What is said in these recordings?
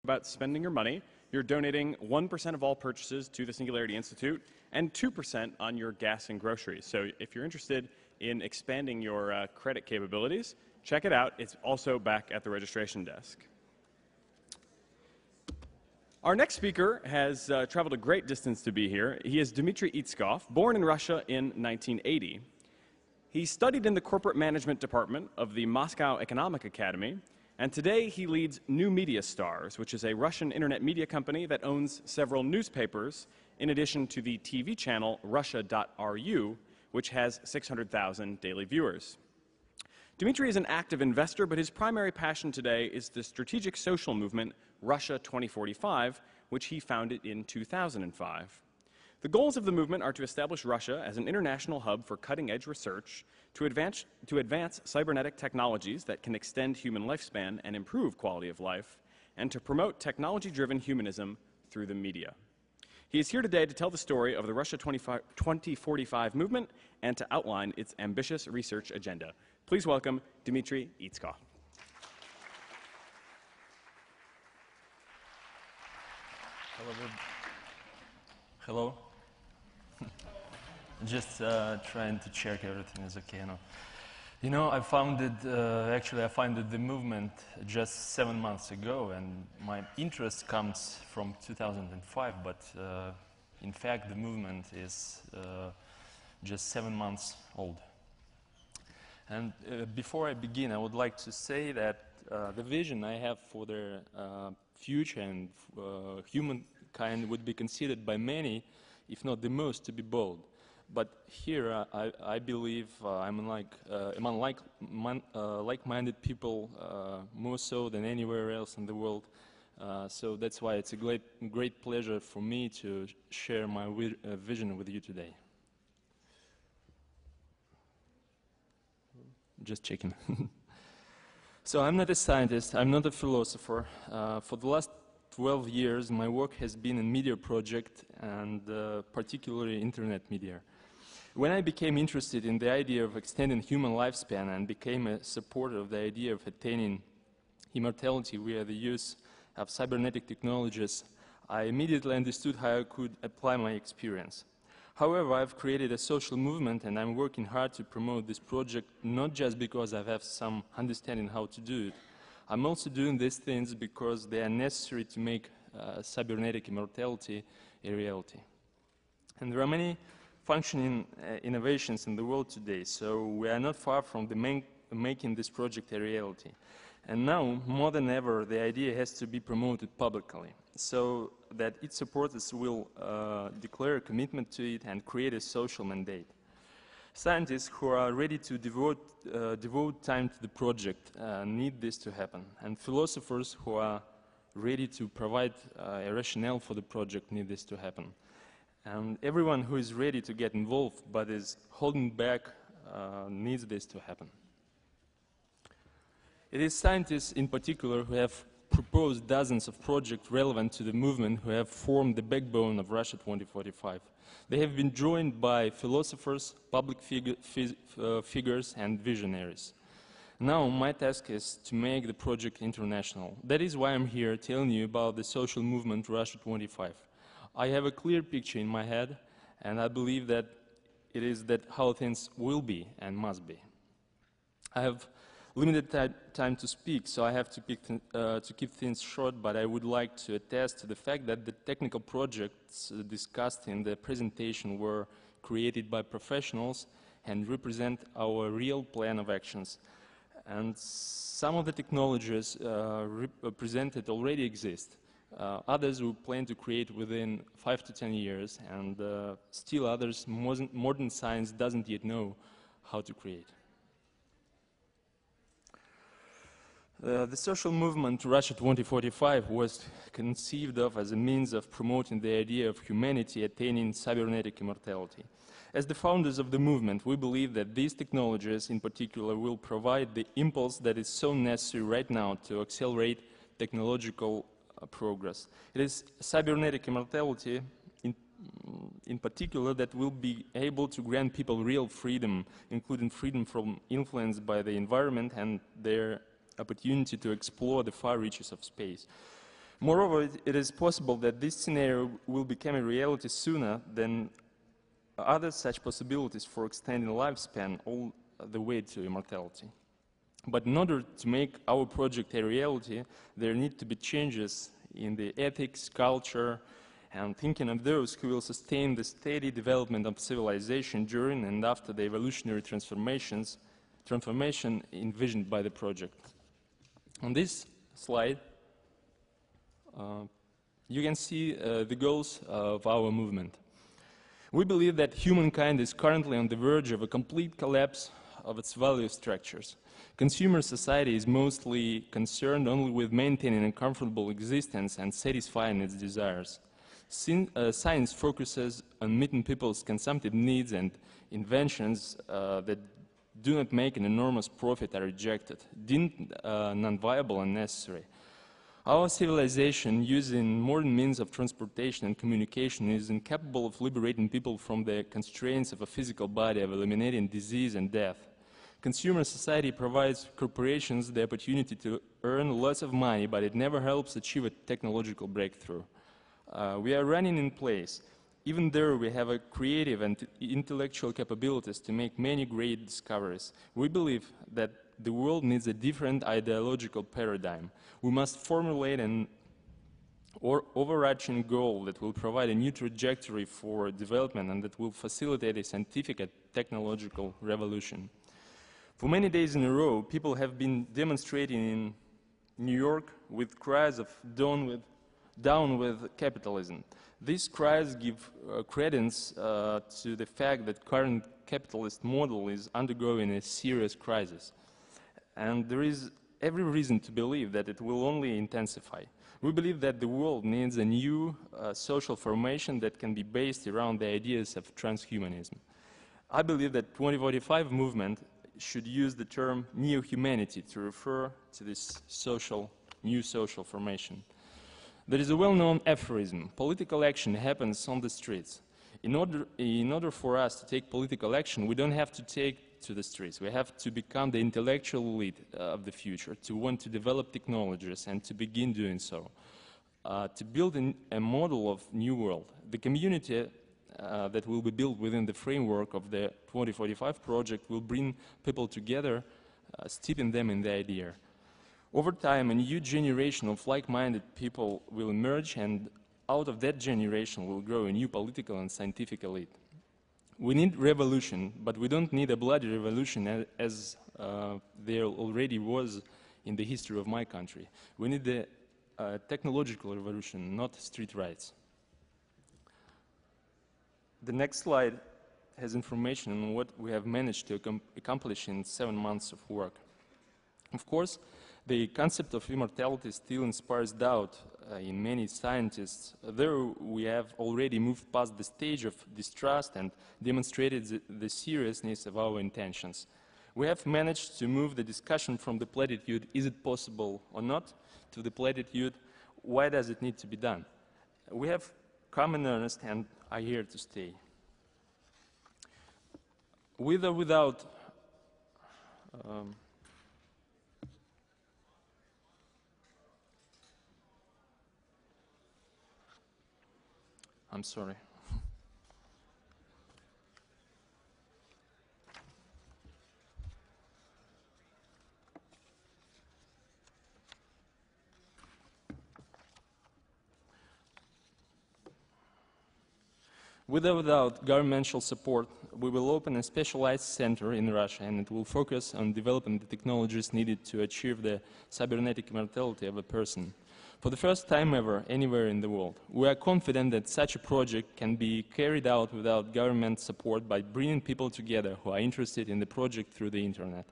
about spending your money, you're donating 1% of all purchases to the Singularity Institute and 2% on your gas and groceries. So if you're interested in expanding your credit capabilities, check it out. It's also back at the registration desk. Our next speaker has traveled a great distance to be here. He is Dmitry Itskov, born in Russia in 1980. He studied in the corporate management department of the Moscow Economic Academy, and today he leads New Media Stars, which is a Russian internet media company that owns several newspapers, in addition to the TV channel Russia.ru, which has 600,000 daily viewers. Dmitry is an active investor, but his primary passion today is the strategic social movement Russia 2045, which he founded in 2005. The goals of the movement are to establish Russia as an international hub for cutting-edge research, to advance cybernetic technologies that can extend human lifespan and improve quality of life, and to promote technology-driven humanism through the media. He is here today to tell the story of the Russia 2045 movement and to outline its ambitious research agenda. Please welcome Dmitry Itskov. Hello. Just trying to check everything is okay now. You know, I founded the movement just 7 months ago, and my interest comes from 2005, but in fact the movement is just 7 months old. And before I begin, I would like to say that the vision I have for the future and humankind would be considered by many, if not the most, to be bold. But here I believe I'm among like-minded people more so than anywhere else in the world. So that's why it's a great pleasure for me to share my vision with you today. Just checking. So I'm not a scientist, I'm not a philosopher. For the last 12 years, my work has been in media project and particularly internet media. When I became interested in the idea of extending human lifespan and became a supporter of the idea of attaining immortality via the use of cybernetic technologies, I immediately understood how I could apply my experience. However, I've created a social movement and I'm working hard to promote this project, not just because I have some understanding how to do it. I'm also doing these things because they are necessary to make cybernetic immortality a reality. And there are many functioning innovations in the world today, so we are not far from making this project a reality. And now, more than ever, the idea has to be promoted publicly, so that its supporters will declare a commitment to it and create a social mandate. Scientists who are ready to devote time to the project need this to happen, and philosophers who are ready to provide a rationale for the project need this to happen. And everyone who is ready to get involved but is holding back needs this to happen. It is scientists in particular who have proposed dozens of projects relevant to the movement who have formed the backbone of Russia 2045. They have been joined by philosophers, public figures and visionaries. Now my task is to make the project international. That is why I'm here telling you about the social movement Russia 25. I have a clear picture in my head, and I believe that it is how things will be and must be. I have limited time to speak, so I have to keep things short, but I would like to attest to the fact that the technical projects discussed in the presentation were created by professionals and represent our real plan of actions. And some of the technologies presented already exist. Others we plan to create within 5 to 10 years, and still others modern science doesn't yet know how to create. The social movement Russia 2045 was conceived of as a means of promoting the idea of humanity attaining cybernetic immortality. As the founders of the movement, we believe that these technologies in particular will provide the impulse that is so necessary right now to accelerate technological progress. It is cybernetic immortality in particular that will be able to grant people real freedom, including freedom from influence by the environment and their opportunity to explore the far reaches of space. Moreover, it is possible that this scenario will become a reality sooner than other such possibilities for extending lifespan all the way to immortality. But in order to make our project a reality, there need to be changes in the ethics, culture, and thinking of those who will sustain the steady development of civilization during and after the evolutionary transformation envisioned by the project. On this slide, you can see the goals of our movement. We believe that humankind is currently on the verge of a complete collapse of its value structures. Consumer society is mostly concerned only with maintaining a comfortable existence and satisfying its desires. Science focuses on meeting people's consumptive needs, and inventions that do not make an enormous profit are rejected, deemed non-viable and necessary. Our civilization, using modern means of transportation and communication, is incapable of liberating people from the constraints of a physical body, of eliminating disease and death. Consumer society provides corporations the opportunity to earn lots of money, but it never helps achieve a technological breakthrough. We are running in place, even though we have a creative and intellectual capabilities to make many great discoveries. We believe that the world needs a different ideological paradigm. We must formulate an overarching goal that will provide a new trajectory for development and that will facilitate a scientific and technological revolution. For many days in a row, people have been demonstrating in New York with cries of down with capitalism. These cries give credence to the fact that current capitalist model is undergoing a serious crisis. And there is every reason to believe that it will only intensify. We believe that the world needs a new social formation that can be based around the ideas of transhumanism. I believe that 2045 movement should use the term neo-humanity to refer to this new social formation. There is a well-known aphorism: political action happens on the streets. In order for us to take political action, we don't have to take to the streets. We have to become the intellectual elite of the future, to want to develop technologies and to begin doing so, to build a model of new world. The community that will be built within the framework of the 2045 project will bring people together, steeping them in the idea. Over time, a new generation of like-minded people will emerge, and out of that generation will grow a new political and scientific elite. We need revolution, but we don't need a bloody revolution as there already was in the history of my country. We need a technological revolution, not street riots. The next slide has information on what we have managed to accomplish in 7 months of work. Of course, the concept of immortality still inspires doubt in many scientists, though we have already moved past the stage of distrust and demonstrated the seriousness of our intentions. We have managed to move the discussion from the platitude, is it possible or not, to the platitude, why does it need to be done? We have come in earnest and are here to stay. With or without I'm sorry. With or without governmental support, we will open a specialized center in Russia, and it will focus on developing the technologies needed to achieve the cybernetic immortality of a person. For the first time ever, anywhere in the world, we are confident that such a project can be carried out without government support by bringing people together who are interested in the project through the internet.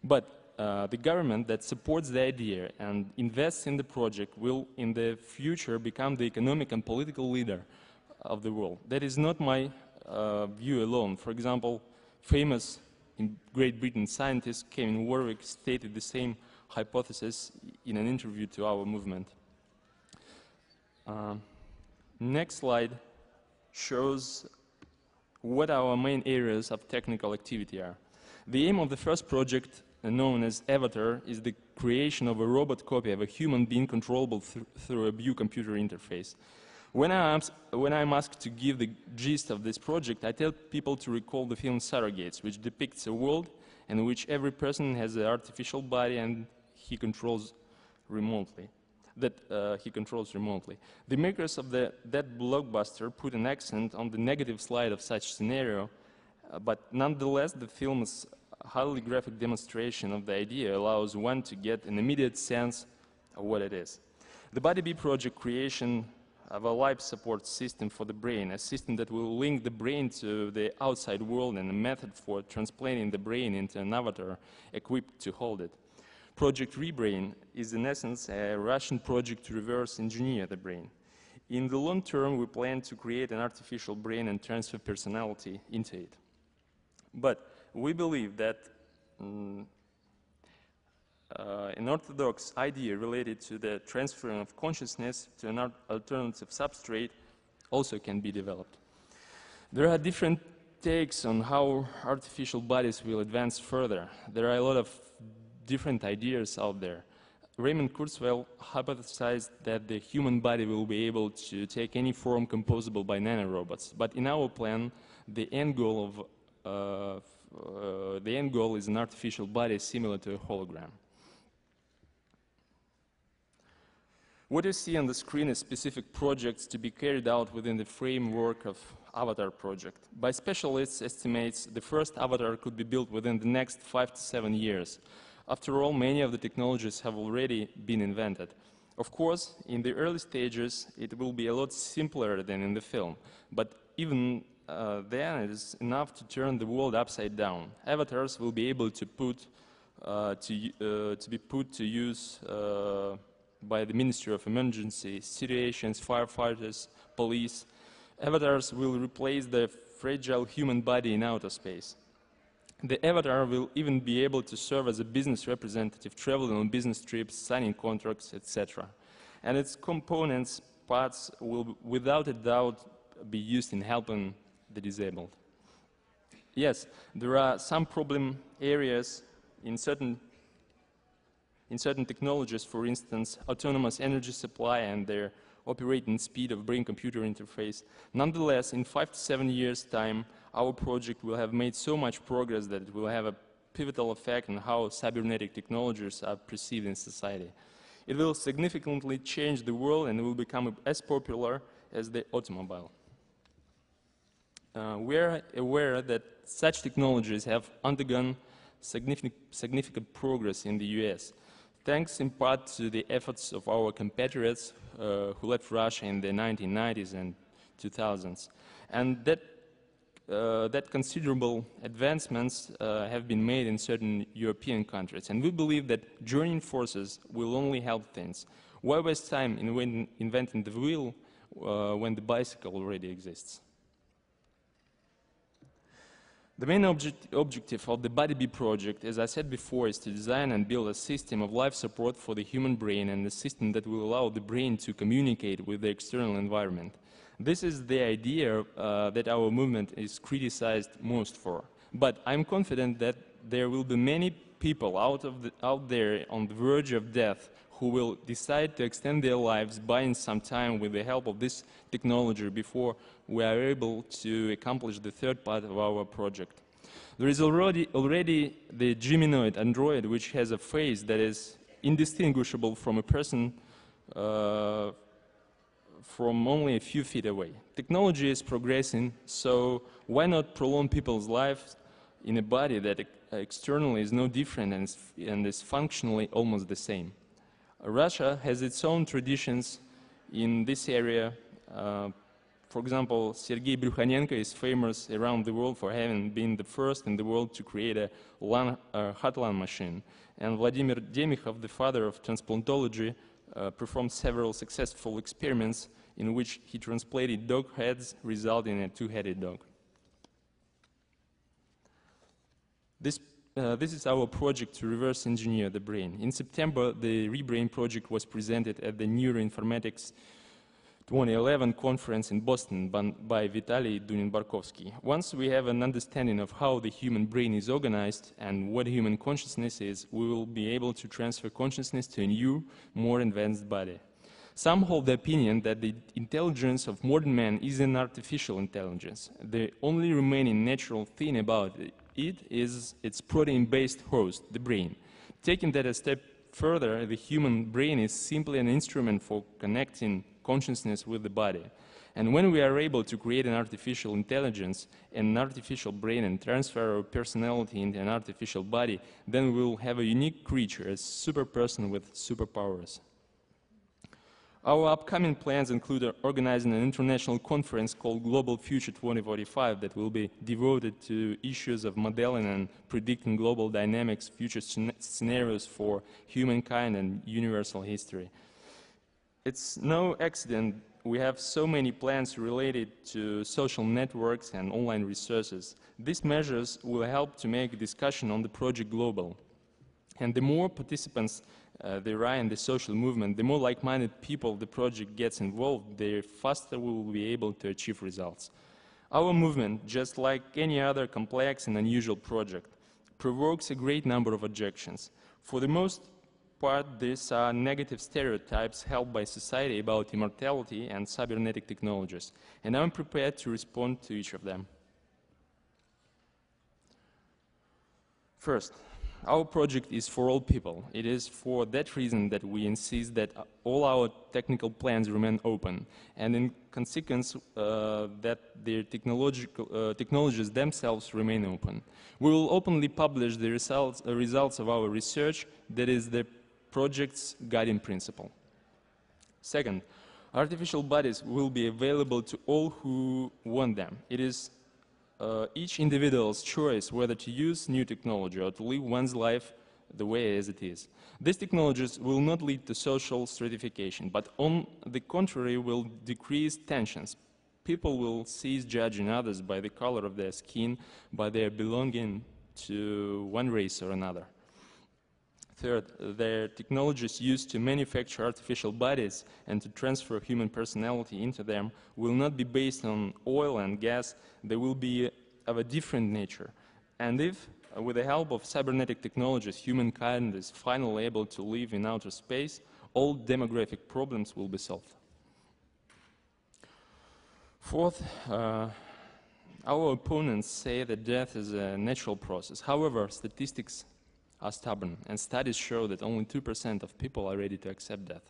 But the government that supports the idea and invests in the project will in the future become the economic and political leader of the world. That is not my view alone. For example, famous in Great Britain scientist Kevin Warwick stated the same hypothesis in an interview to our movement. Next slide shows what our main areas of technical activity are. The aim of the first project known as Avatar, is the creation of a robot copy of a human being controllable through a view-computer interface. When I'm asked to give the gist of this project, I tell people to recall the film Surrogates, which depicts a world in which every person has an artificial body and he controls remotely. The makers of that blockbuster put an accent on the negative side of such scenario, but nonetheless the film's highly graphic demonstration of the idea allows one to get an immediate sense of what it is. The BuddyBee project creation of a life support system for the brain, a system that will link the brain to the outside world, and a method for transplanting the brain into an avatar equipped to hold it. Project ReBrain is in essence a Russian project to reverse engineer the brain. In the long term, we plan to create an artificial brain and transfer personality into it. But we believe that an orthodox idea related to the transferring of consciousness to an alternative substrate also can be developed. There are different takes on how artificial bodies will advance further. There are a lot of different ideas out there. Raymond Kurzweil hypothesized that the human body will be able to take any form composable by nanorobots. But in our plan, the end goal is an artificial body similar to a hologram. What you see on the screen is specific projects to be carried out within the framework of Avatar project. By specialists' estimates, the first Avatar could be built within the next 5 to 7 years. After all, many of the technologies have already been invented. Of course, in the early stages, it will be a lot simpler than in the film, but even then it is enough to turn the world upside down. Avatars will be able to be put to use by the Ministry of Emergency Situations, firefighters, police. Avatars will replace the fragile human body in outer space. The avatar will even be able to serve as a business representative, traveling on business trips, signing contracts, etc. And its components, parts, will without a doubt be used in helping the disabled. Yes, there are some problem areas in certain technologies, for instance, autonomous energy supply and their operating speed of brain-computer interface. Nonetheless, in 5 to 7 years' time, our project will have made so much progress that it will have a pivotal effect on how cybernetic technologies are perceived in society. It will significantly change the world and will become as popular as the automobile. We are aware that such technologies have undergone significant progress in the US, thanks in part to the efforts of our compatriots who left Russia in the 1990s and 2000s. And that considerable advancements have been made in certain European countries. And we believe that joining forces will only help things. Why waste time in inventing the wheel when the bicycle already exists? The main objective of the BuddyBee project, as I said before, is to design and build a system of life support for the human brain, and a system that will allow the brain to communicate with the external environment. This is the idea that our movement is criticized most for. But I'm confident that there will be many people out there on the verge of death who will decide to extend their lives, buying some time with the help of this technology before we are able to accomplish the third part of our project. There is already the Geminoid android, which has a face that is indistinguishable from a person from only a few feet away. Technology is progressing, so why not prolong people's lives in a body that externally is no different and is functionally almost the same? Russia has its own traditions in this area. For example, Sergei Brukhanenko is famous around the world for having been the first in the world to create a heart lung machine. And Vladimir Demikhov, the father of transplantology, performed several successful experiments in which he transplanted dog heads, resulting in a two-headed dog. This is our project to reverse engineer the brain. In September, the ReBrain project was presented at the Neuroinformatics 2011 conference in Boston by Vitaly Dunin-Barkovsky. Once we have an understanding of how the human brain is organized and what human consciousness is, we will be able to transfer consciousness to a new, more advanced body. Some hold the opinion that the intelligence of modern man is an artificial intelligence. The only remaining natural thing about it is its protein-based host, the brain. Taking that a step further, the human brain is simply an instrument for connecting consciousness with the body. And when we are able to create an artificial intelligence, an artificial brain, and transfer our personality into an artificial body, then we will have a unique creature, a super person with superpowers. Our upcoming plans include organizing an international conference called Global Future 2045 that will be devoted to issues of modeling and predicting global dynamics, future scenarios for humankind and universal history. It's no accident we have so many plans related to social networks and online resources. These measures will help to make discussion on the project global. And the more participants there are in the social movement, the more like-minded people the project gets involved, the faster we will be able to achieve results. Our movement, just like any other complex and unusual project, provokes a great number of objections. For the most part, these are negative stereotypes held by society about immortality and cybernetic technologies, and I'm prepared to respond to each of them. First, our project is for all people. It is for that reason that we insist that all our technical plans remain open, and in consequence that their technologies themselves remain open. We will openly publish the results of our research, that is the project's guiding principle. Second, artificial bodies will be available to all who want them. It is each individual's choice whether to use new technology or to live one's life the way as it is. These technologies will not lead to social stratification, but on the contrary will decrease tensions. People will cease judging others by the color of their skin, by their belonging to one race or another. Third, their technologies used to manufacture artificial bodies and to transfer human personality into them will not be based on oil and gas. They will be of a different nature. And if, with the help of cybernetic technologies, humankind is finally able to live in outer space, all demographic problems will be solved. Fourth, our opponents say that death is a natural process. However, statistics are stubborn, and studies show that only 2% of people are ready to accept death.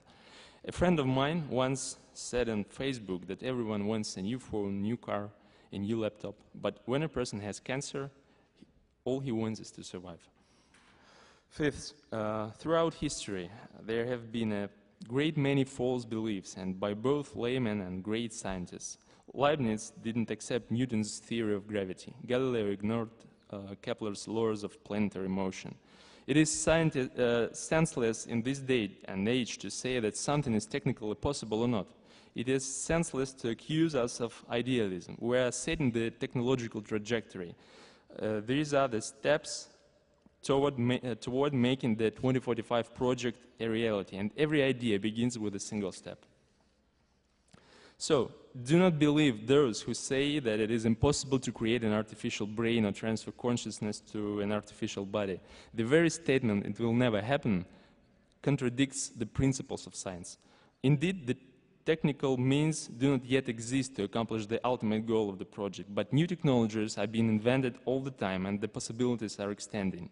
A friend of mine once said on Facebook that everyone wants a new phone, new car, a new laptop, but when a person has cancer, all he wants is to survive. Fifth, throughout history, there have been a great many false beliefs, and by both laymen and great scientists. Leibniz didn't accept Newton's theory of gravity. Galileo ignored Kepler's laws of planetary motion. It is senseless in this day and age to say that something is technically possible or not. It is senseless to accuse us of idealism. We are setting the technological trajectory. These are the steps toward making the 2045 project a reality, and every idea begins with a single step. So, do not believe those who say that it is impossible to create an artificial brain or transfer consciousness to an artificial body. The very statement, "it will never happen," contradicts the principles of science. Indeed, the technical means do not yet exist to accomplish the ultimate goal of the project, but new technologies are being invented all the time and the possibilities are extending.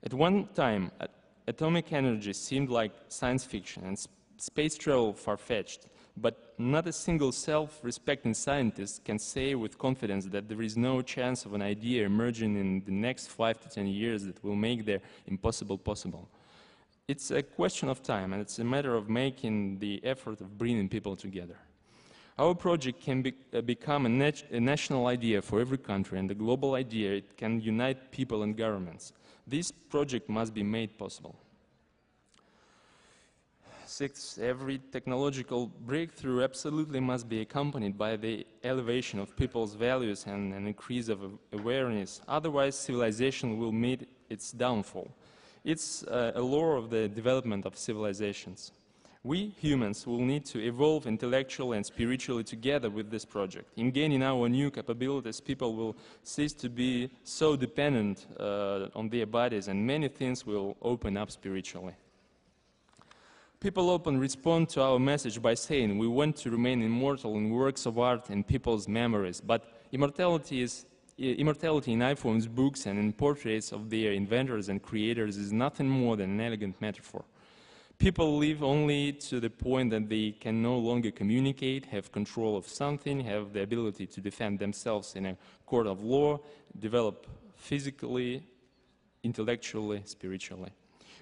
At one time, atomic energy seemed like science fiction and space travel far-fetched. But not a single self-respecting scientist can say with confidence that there is no chance of an idea emerging in the next 5 to 10 years that will make the impossible possible. It's a question of time, and it's a matter of making the effort of bringing people together. Our project can become a national idea for every country, and a global idea. It can unite people and governments. This project must be made possible. Sixth, every technological breakthrough absolutely must be accompanied by the elevation of people's values and an increase of awareness. Otherwise, civilization will meet its downfall. It's a law of the development of civilizations. We humans will need to evolve intellectually and spiritually together with this project. In gaining our new capabilities, people will cease to be so dependent on their bodies, and many things will open up spiritually. People often respond to our message by saying we want to remain immortal in works of art and people's memories, but immortality in iPhones, books, and in portraits of their inventors and creators is nothing more than an elegant metaphor. People live only to the point that they can no longer communicate, have control of something, have the ability to defend themselves in a court of law, develop physically, intellectually, spiritually.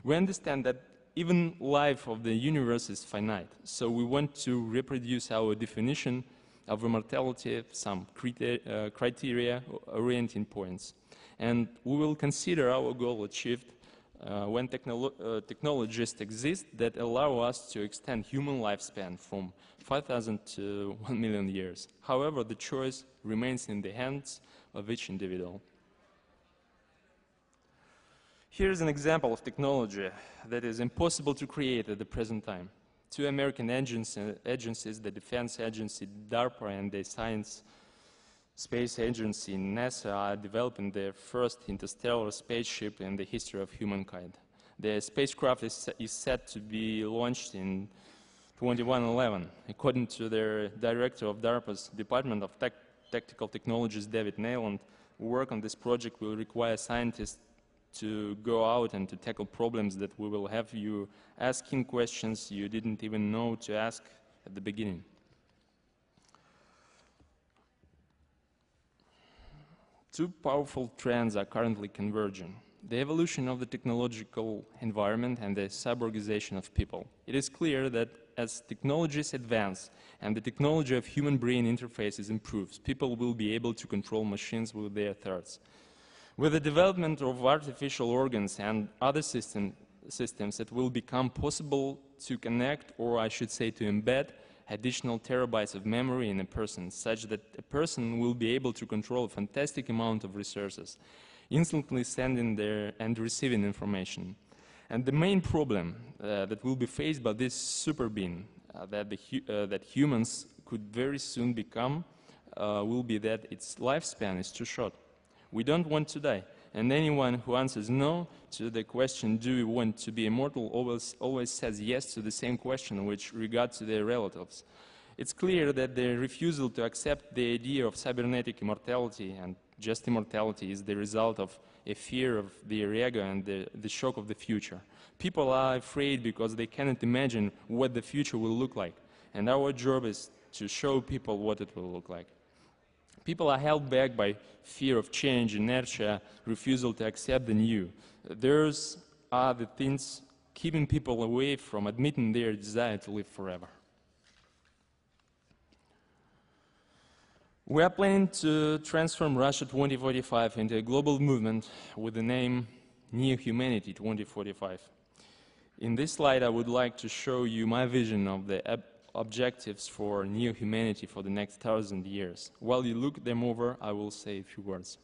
We understand that even life of the universe is finite, so we want to reproduce our definition of immortality, some criteria, orienting points. And we will consider our goal achieved when technologies exist that allow us to extend human lifespan from 5,000 to 1 million years. However, the choice remains in the hands of each individual. Here's an example of technology that is impossible to create at the present time. Two American agencies, the Defense Agency, DARPA, and the Science Space Agency, NASA, are developing the first interstellar spaceship in the history of humankind. The spacecraft is set to be launched in 2111. According to their director of DARPA's Department of Tactical Technologies, David Nayland, work on this project will require scientists to go out and to tackle problems that we will have you asking questions you didn't even know to ask at the beginning. Two powerful trends are currently converging: the evolution of the technological environment and the cyborgization of people. It is clear that as technologies advance and the technology of human-brain interfaces improves, people will be able to control machines with their thoughts. With the development of artificial organs and other systems, it will become possible to connect, or I should say to embed, additional terabytes of memory in a person, such that a person will be able to control a fantastic amount of resources, instantly sending there and receiving information. And the main problem that will be faced by this super being that humans could very soon become will be that its lifespan is too short. We don't want to die, and anyone who answers no to the question, do you want to be immortal, always says yes to the same question with regard to their relatives. It's clear that the refusal to accept the idea of cybernetic immortality and just immortality is the result of a fear of their ego and the shock of the future. People are afraid because they cannot imagine what the future will look like, and our job is to show people what it will look like. People are held back by fear of change, inertia, refusal to accept the new. Those are the things keeping people away from admitting their desire to live forever. We are planning to transform Russia 2045 into a global movement with the name New Humanity 2045. In this slide, I would like to show you my vision of the objectives for New Humanity for the next 1,000 years. While you look them over, I will say a few words.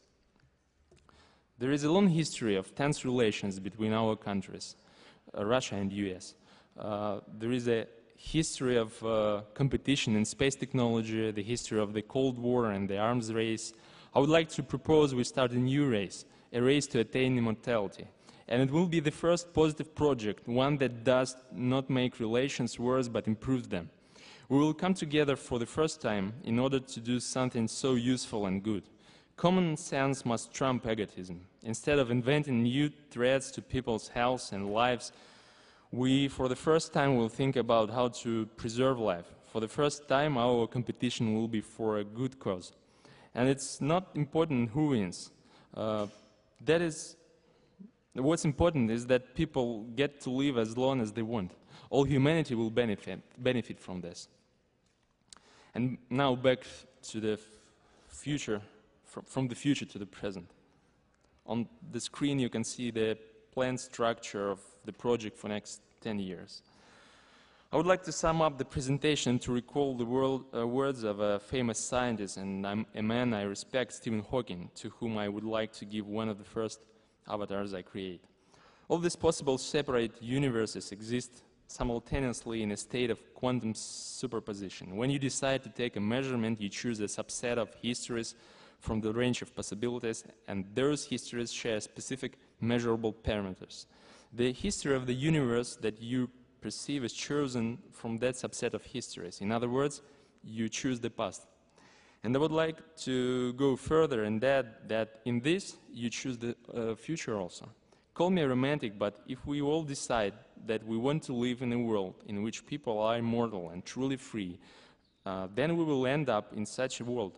There is a long history of tense relations between our countries, Russia and US. There is a history of competition in space technology, the history of the Cold War and the arms race. I would like to propose we start a new race, a race to attain immortality. And it will be the first positive project, one that does not make relations worse but improves them. We will come together for the first time in order to do something so useful and good. Common sense must trump egotism. Instead of inventing new threats to people's health and lives, we, for the first time, will think about how to preserve life. For the first time, our competition will be for a good cause. And it's not important who wins. What's important is that people get to live as long as they want. All humanity will benefit from this. And now back to the future, from the future to the present. On the screen you can see the planned structure of the project for next 10 years. I would like to sum up the presentation to recall the words of a famous scientist and a man I respect, Stephen Hawking, to whom I would like to give one of the first avatars I create. All these possible separate universes exist simultaneously in a state of quantum superposition. When you decide to take a measurement, you choose a subset of histories from the range of possibilities, and those histories share specific measurable parameters. The history of the universe that you perceive is chosen from that subset of histories. In other words, you choose the past. And I would like to go further in that in this, you choose the future also. Call me romantic, but if we all decide that we want to live in a world in which people are immortal and truly free, then we will end up in such a world.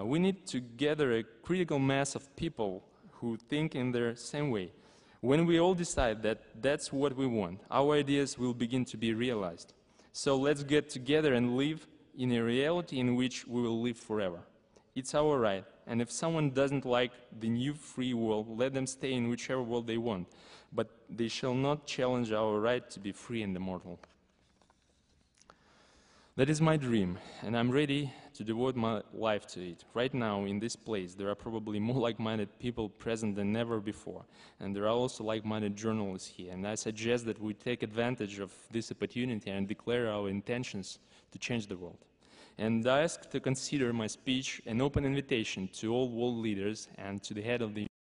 We need to gather a critical mass of people who think in the same way. When we all decide that that's what we want, our ideas will begin to be realized. So let's get together and live in a reality in which we will live forever. It's our right, and if someone doesn't like the new free world, let them stay in whichever world they want, but they shall not challenge our right to be free and immortal. That is my dream, and I'm ready to devote my life to it. Right now, in this place, there are probably more like-minded people present than ever before, and there are also like-minded journalists here, and I suggest that we take advantage of this opportunity and declare our intentions to change the world. And I ask to consider my speech an open invitation to all world leaders and to the head of the